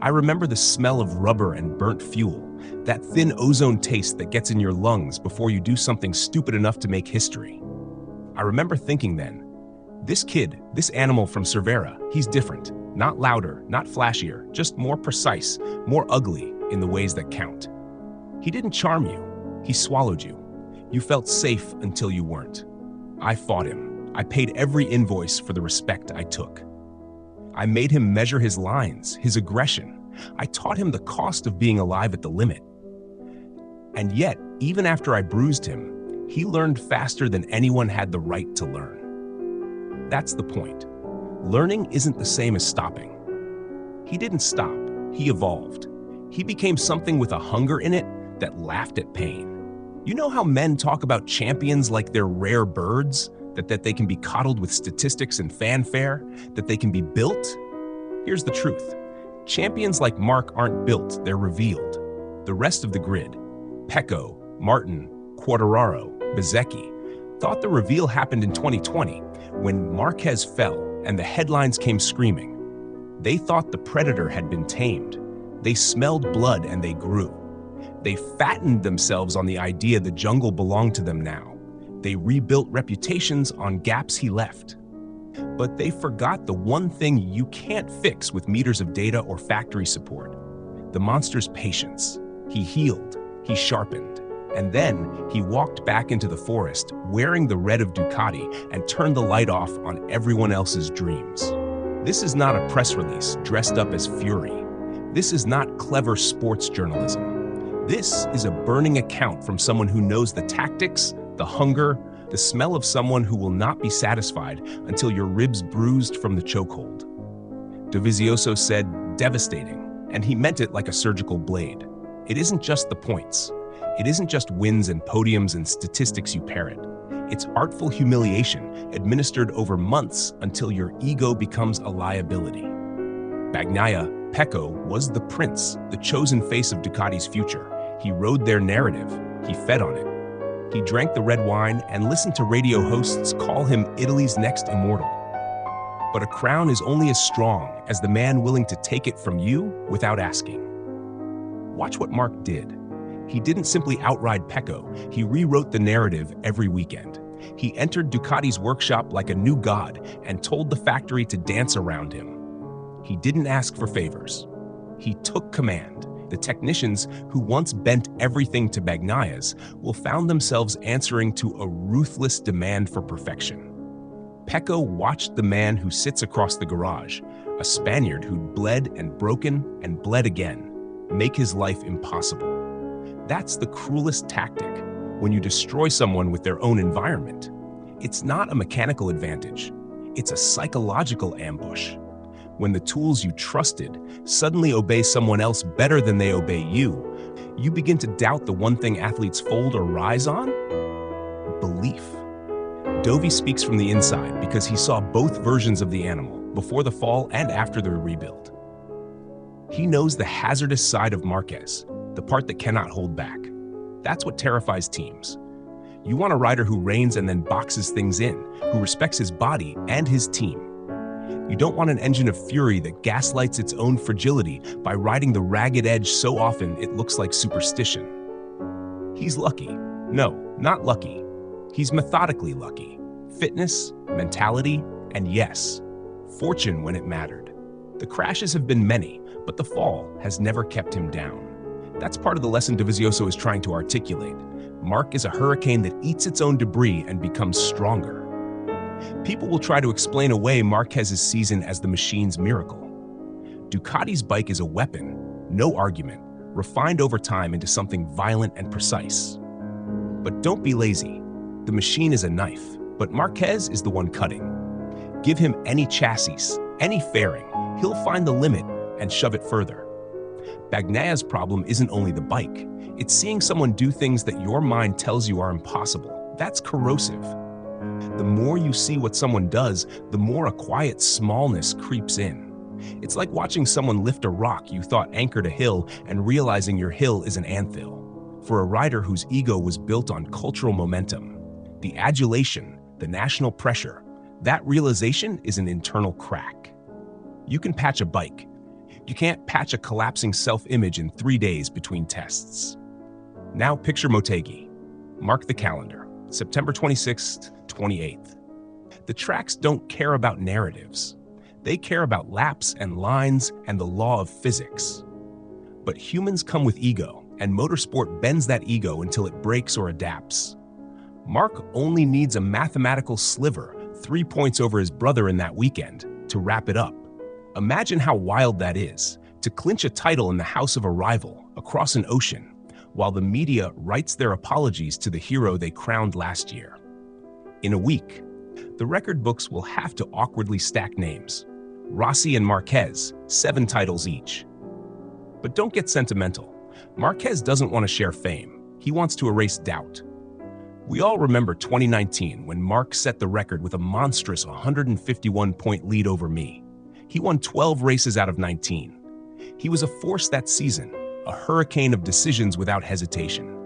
I remember the smell of rubber and burnt fuel, that thin ozone taste that gets in your lungs before you do something stupid enough to make history. I remember thinking then, this kid, this animal from Cervera, he's different. Not louder, not flashier, just more precise, more ugly in the ways that count. He didn't charm you, he swallowed you. You felt safe until you weren't. I fought him. I paid every invoice for the respect I took. I made him measure his lines, his aggression. I taught him the cost of being alive at the limit. And yet, even after I bruised him, he learned faster than anyone had the right to learn. That's the point. Learning isn't the same as stopping. He didn't stop, he evolved. He became something with a hunger in it that laughed at pain. You know how men talk about champions like they're rare birds? That they can be coddled with statistics and fanfare? That they can be built? Here's the truth. Champions like Marc aren't built, they're revealed. The rest of the grid, Pecco, Martin, Quartararo, Bezzecchi, thought the reveal happened in 2020 when Marquez fell and the headlines came screaming. They thought the predator had been tamed. They smelled blood and they grew. They fattened themselves on the idea the jungle belonged to them now. They rebuilt reputations on gaps he left. But they forgot the one thing you can't fix with meters of data or factory support: the monster's patience. He healed, he sharpened, and then he walked back into the forest wearing the red of Ducati and turned the light off on everyone else's dreams. This is not a press release dressed up as fury. This is not clever sports journalism. This is a burning account from someone who knows the tactics, the hunger, the smell of someone who will not be satisfied until your ribs bruised from the chokehold. Dovizioso said, devastating, and he meant it like a surgical blade. It isn't just the points. It isn't just wins and podiums and statistics you parrot. It's artful humiliation administered over months until your ego becomes a liability. Bagnaia, Pecco, was the prince, the chosen face of Ducati's future. He rode their narrative. He fed on it. He drank the red wine and listened to radio hosts call him Italy's next immortal. But a crown is only as strong as the man willing to take it from you without asking. Watch what Marc did. He didn't simply outride Pecco, he rewrote the narrative every weekend. He entered Ducati's workshop like a new god and told the factory to dance around him. He didn't ask for favors. He took command. The technicians who once bent everything to Bagnaia's will found themselves answering to a ruthless demand for perfection. Pecco watched the man who sits across the garage, a Spaniard who'd bled and bled again, make his life impossible. That's the cruelest tactic, when you destroy someone with their own environment. It's not a mechanical advantage. It's a psychological ambush. When the tools you trusted suddenly obey someone else better than they obey you, you begin to doubt the one thing athletes fold or rise on: belief. Dovi speaks from the inside because he saw both versions of the animal, before the fall and after the rebuild. He knows the hazardous side of Marquez, the part that cannot hold back. That's what terrifies teams. You want a rider who reigns and then boxes things in, who respects his body and his team. You don't want an engine of fury that gaslights its own fragility by riding the ragged edge so often it looks like superstition. He's lucky. No, not lucky. He's methodically lucky. Fitness, mentality, and yes, fortune when it mattered. The crashes have been many, but the fall has never kept him down. That's part of the lesson Dovizioso is trying to articulate. Marc is a hurricane that eats its own debris and becomes stronger. People will try to explain away Marquez's season as the machine's miracle. Ducati's bike is a weapon, no argument, refined over time into something violent and precise. But don't be lazy. The machine is a knife, but Marquez is the one cutting. Give him any chassis, any fairing, he'll find the limit and shove it further. Bagnaia's problem isn't only the bike. It's seeing someone do things that your mind tells you are impossible. That's corrosive. The more you see what someone does, the more a quiet smallness creeps in. It's like watching someone lift a rock you thought anchored a hill and realizing your hill is an anthill. For a rider whose ego was built on cultural momentum, the adulation, the national pressure, that realization is an internal crack. You can patch a bike. You can't patch a collapsing self-image in 3 days between tests. Now picture Motegi. Mark the calendar, September 26th, 28th. The tracks don't care about narratives. They care about laps and lines and the law of physics. But humans come with ego, and motorsport bends that ego until it breaks or adapts. Marc only needs a mathematical sliver, 3 points over his brother in that weekend, to wrap it up. Imagine how wild that is, to clinch a title in the house of a rival, across an ocean, while the media writes their apologies to the hero they crowned last year. In a week, the record books will have to awkwardly stack names. Rossi and Marquez, 7 titles each. But don't get sentimental. Marquez doesn't want to share fame. He wants to erase doubt. We all remember 2019 when Marc set the record with a monstrous 151-point lead over me. He won 12 races out of 19. He was a force that season, a hurricane of decisions without hesitation.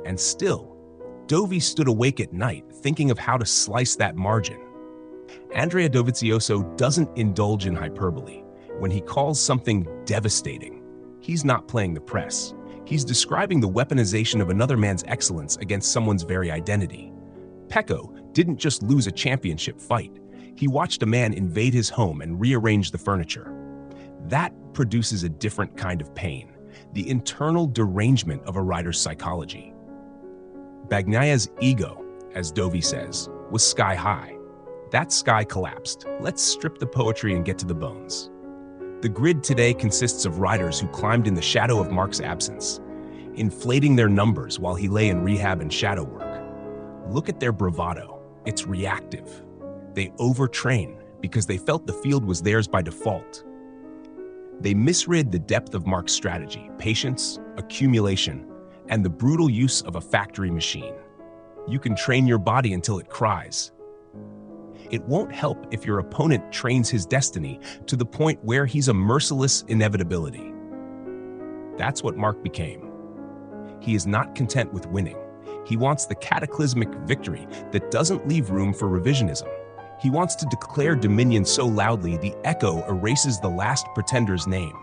And still, Dovi stood awake at night thinking of how to slice that margin. Andrea Dovizioso doesn't indulge in hyperbole. When he calls something devastating, he's not playing the press. He's describing the weaponization of another man's excellence against someone's very identity. Pecco didn't just lose a championship fight. He watched a man invade his home and rearrange the furniture. That produces a different kind of pain, the internal derangement of a rider's psychology. Bagnaia's ego, as Dovi says, was sky high. That sky collapsed. Let's strip the poetry and get to the bones. The grid today consists of riders who climbed in the shadow of Marc's absence, inflating their numbers while he lay in rehab and shadow work. Look at their bravado. It's reactive. They overtrain because they felt the field was theirs by default. They misread the depth of Marc's strategy, patience, accumulation, and the brutal use of a factory machine. You can train your body until it cries. It won't help if your opponent trains his destiny to the point where he's a merciless inevitability. That's what Marc became. He is not content with winning. He wants the cataclysmic victory that doesn't leave room for revisionism. He wants to declare dominion so loudly the echo erases the last pretender's name.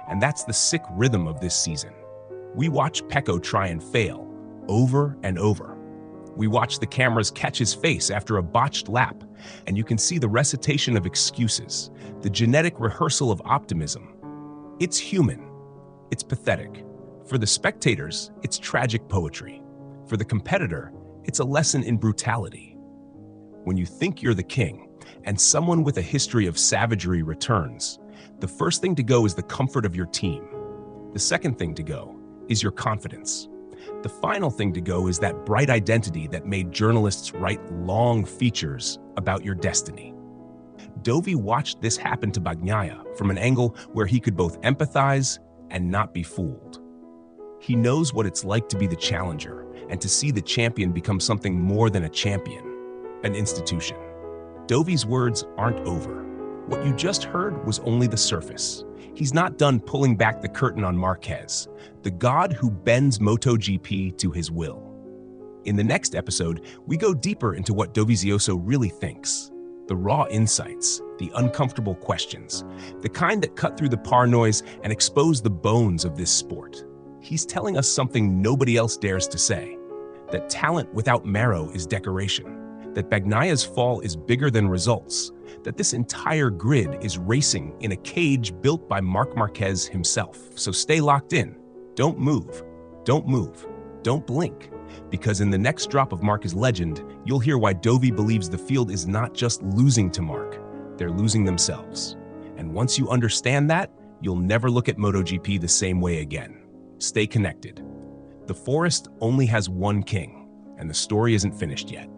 And that's the sick rhythm of this season. We watch Pecco try and fail, over and over. We watch the cameras catch his face after a botched lap, and you can see the recitation of excuses, the genetic rehearsal of optimism. It's human. It's pathetic. For the spectators, it's tragic poetry. For the competitor, it's a lesson in brutality. When you think you're the king, and someone with a history of savagery returns, the first thing to go is the comfort of your team. The second thing to go is your confidence. The final thing to go is that bright identity that made journalists write long features about your destiny. Dovi watched this happen to Bagnaia from an angle where he could both empathize and not be fooled. He knows what it's like to be the challenger and to see the champion become something more than a champion, an institution. Dovi's words aren't over. What you just heard was only the surface. He's not done pulling back the curtain on Marquez, the god who bends MotoGP to his will. In the next episode, we go deeper into what Dovizioso really thinks. The raw insights, the uncomfortable questions, the kind that cut through the par noise and expose the bones of this sport. He's telling us something nobody else dares to say, that talent without marrow is decoration, that Bagnaia's fall is bigger than results, that this entire grid is racing in a cage built by Marc Marquez himself. So stay locked in. Don't move. Don't move. Don't blink. Because in the next drop of Marquez legend, you'll hear why Dovi believes the field is not just losing to Marc, they're losing themselves. And once you understand that, you'll never look at MotoGP the same way again. Stay connected. The forest only has one king, and the story isn't finished yet.